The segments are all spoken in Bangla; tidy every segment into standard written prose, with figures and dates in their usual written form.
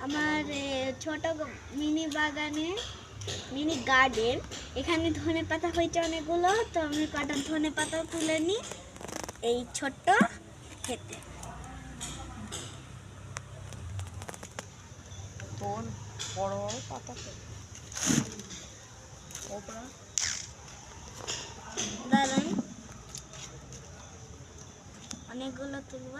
আমার ছোট মিনি বাগানে মিনি গার্ডেন, এখানে ধনে পাতা হয়েছে অনেকগুলো, তো আমি কটা ধনে পাতা তুলে নিই এই ছোট্ট খেতে। বড় বড় পাতা দাঁড়ান, অনেকগুলো তুলব।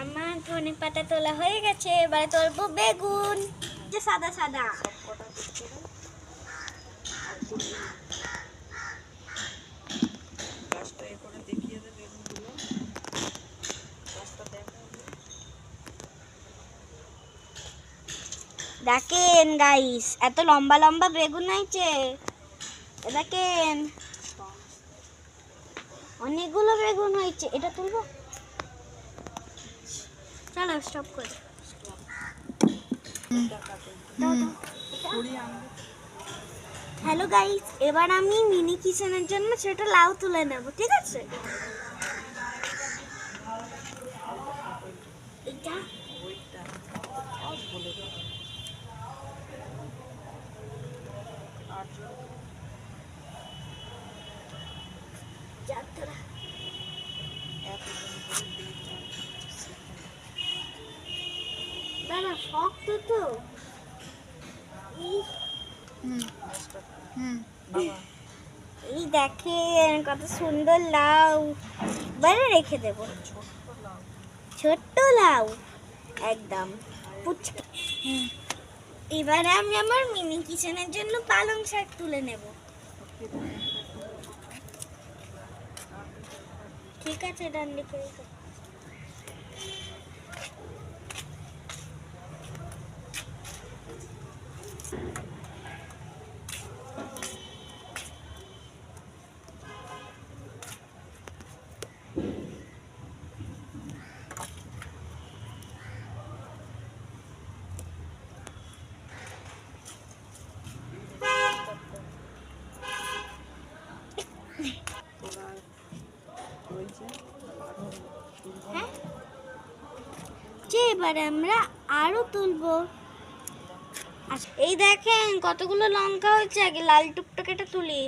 আমার ধনে পাতা তোলা হয়ে গেছে, এবারে তুলবো বেগুন, যে সাদা সাদা। দেখেন গাইস, এত লম্বা লম্বা বেগুন হয়েছে, দেখেন অনেকগুলো বেগুন হয়েছে। এটা তুলবো, চলো স্টপ করি। হ্যালো গাইস, এবার আমি মিনি কিচেনের জন্য ছোট লাউ তুলে নেব, ঠিক আছে? এটা দাদা শক্ত তো। এই দেখেন কত সুন্দর লাউ, বাইরে রেখে দেব। ছোট্ট লাউ একদম পুচকা। এবারে আমি আমার মিনি কিচেনের জন্য পালং শাক তুলে নেব। ঠিক আছে, ডান দিকে রেখে। এবারে আমরা আরো তুলবো। এই দেখেন কতগুলো লঙ্কা হয়েছে, আগে লাল টুকটাকেটা তুলি।